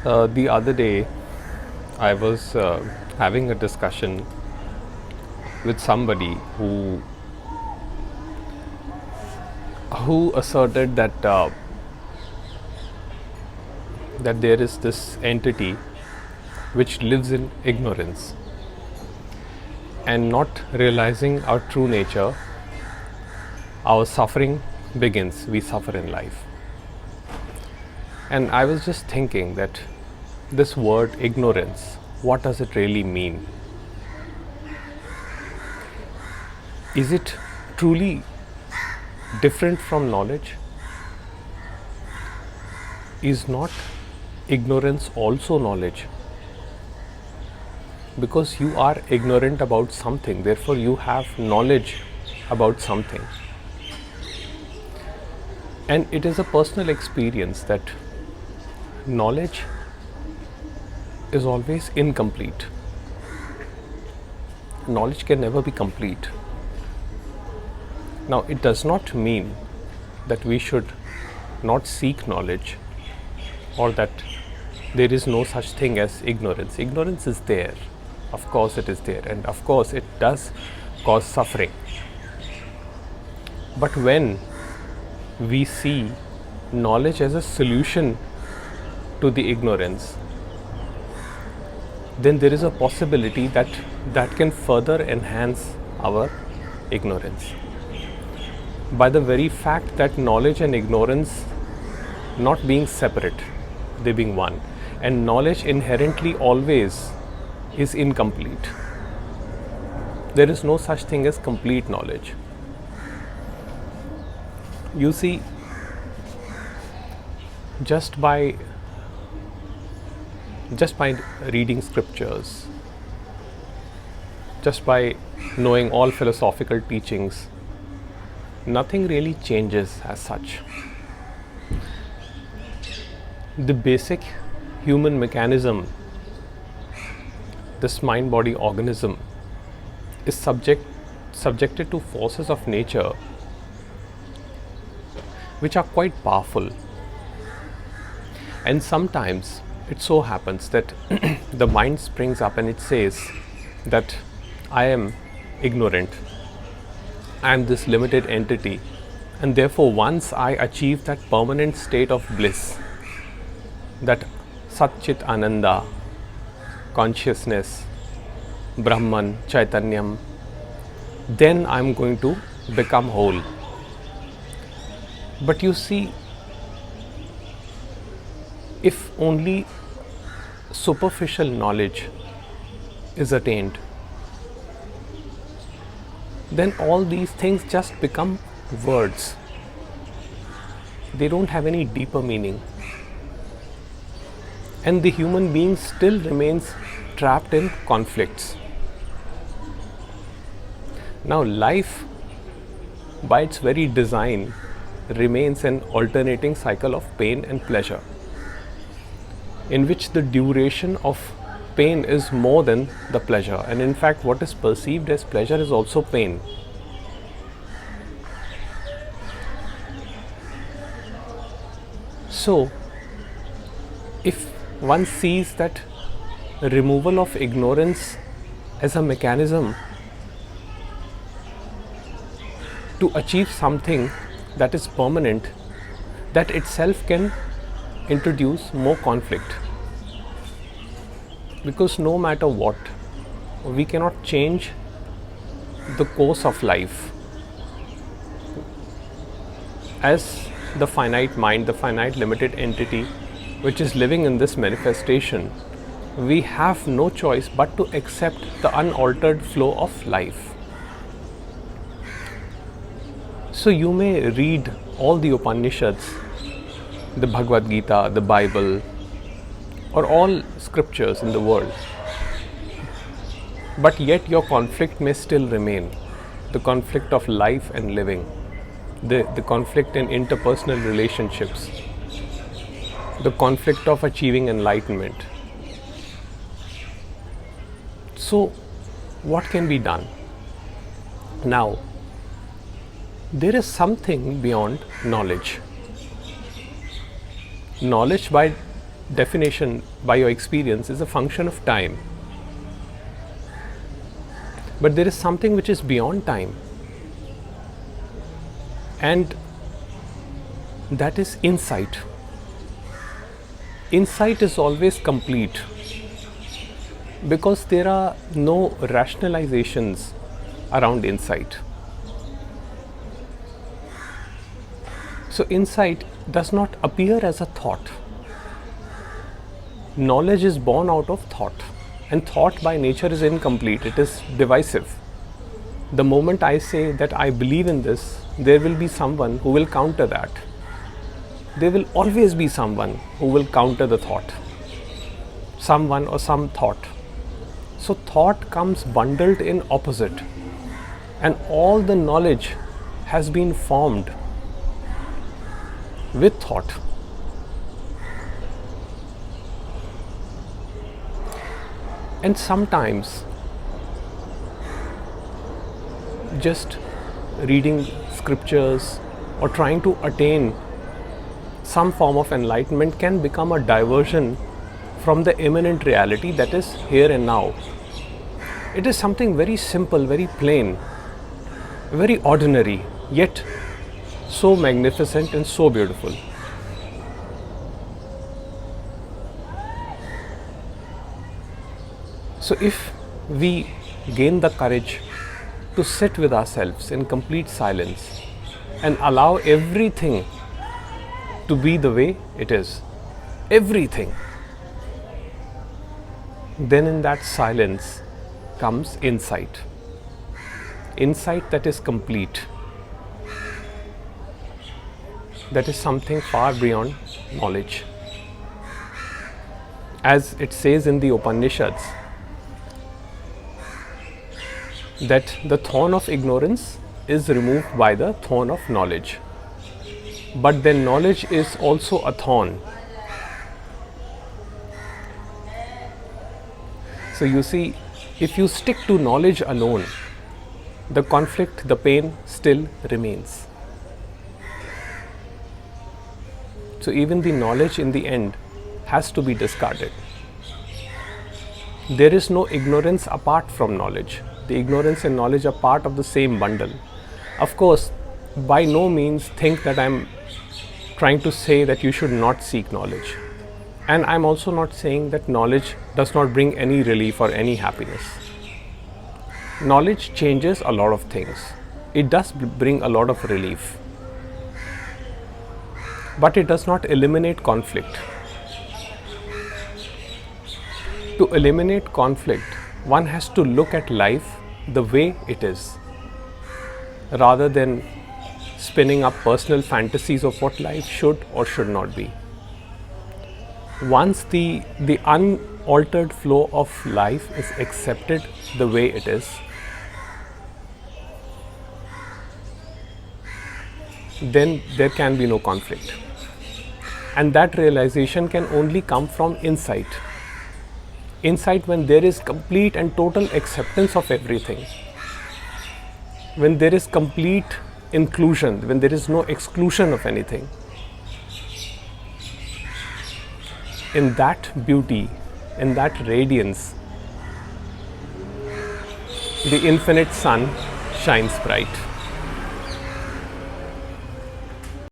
The other day, I was having a discussion with somebody who asserted that there is this entity which lives in ignorance, and not realizing our true nature, our suffering begins. We suffer in life. And I was just thinking that this word ignorance, what does it really mean? Is it truly different from knowledge? Is not ignorance also knowledge? Because you are ignorant about something, therefore you have knowledge about something. And it is a personal experience that knowledge is always incomplete. Knowledge can never be complete. Now, it does not mean that we should not seek knowledge, or that there is no such thing as ignorance. Ignorance is there. Of course it is there, and of course it does cause suffering. But when we see knowledge as a solution to the ignorance, then there is a possibility that that can further enhance our ignorance. By the very fact that knowledge and ignorance not being separate, they being one, and knowledge inherently always is incomplete. There is no such thing as complete knowledge. You see, just by reading scriptures, just by knowing all philosophical teachings, nothing really changes as such. The basic human mechanism, this mind-body organism, is subjected to forces of nature which are quite powerful. And sometimes it so happens that the mind springs up and it says that I am ignorant, I am this limited entity, and therefore once I achieve that permanent state of bliss, that Sat-Chit Ananda, consciousness, Brahman, Chaitanyam, then I am going to become whole. But you see, if only superficial knowledge is attained, then all these things just become words. They don't have any deeper meaning. And the human being still remains trapped in conflicts. Now, life, by its very design, remains an alternating cycle of pain and pleasure, in which the duration of pain is more than the pleasure. And in fact, what is perceived as pleasure is also pain. So, if one sees that removal of ignorance as a mechanism to achieve something that is permanent, that itself can introduce more conflict. Because no matter what, we cannot change the course of life. As the finite mind, the finite limited entity which is living in this manifestation, we have no choice but to accept the unaltered flow of life. So you may read all the Upanishads, the Bhagavad Gita, the Bible, or all scriptures in the world, but yet your conflict may still remain, the conflict of life and living, the conflict in interpersonal relationships, the conflict of achieving enlightenment. So, what can be done? Now, there is something beyond knowledge. Knowledge by definition by your experience is a function of time. But there is something which is beyond time, and that is insight. Insight is always complete because there are no rationalizations around insight. So insight does not appear as a thought. Knowledge is born out of thought, and thought by nature is incomplete, it is divisive. The moment I say that I believe in this, there will be someone who will counter that. There will always be someone who will counter the thought, someone or some thought. So thought comes bundled in opposite, and all the knowledge has been formed with thought. And sometimes just reading scriptures or trying to attain some form of enlightenment can become a diversion from the immanent reality that is here and now. It is something very simple, very plain, very ordinary, yet so magnificent and so beautiful. So if we gain the courage to sit with ourselves in complete silence and allow everything to be the way it is, everything, then in that silence comes insight. Insight that is complete. That is something far beyond knowledge. As it says in the Upanishads, that the thorn of ignorance is removed by the thorn of knowledge. But then knowledge is also a thorn. So you see, if you stick to knowledge alone, the conflict, the pain still remains. So even the knowledge in the end has to be discarded. There is no ignorance apart from knowledge. The ignorance and knowledge are part of the same bundle. Of course, by no means think that I'm trying to say that you should not seek knowledge. And I'm also not saying that knowledge does not bring any relief or any happiness. Knowledge changes a lot of things. It does bring a lot of relief. But it does not eliminate conflict. To eliminate conflict, one has to look at life the way it is, rather than spinning up personal fantasies of what life should or should not be. Once the unaltered flow of life is accepted the way it is, then there can be no conflict. And that realization can only come from insight. Insight when there is complete and total acceptance of everything. When there is complete inclusion, when there is no exclusion of anything. In that beauty, in that radiance, the infinite sun shines bright.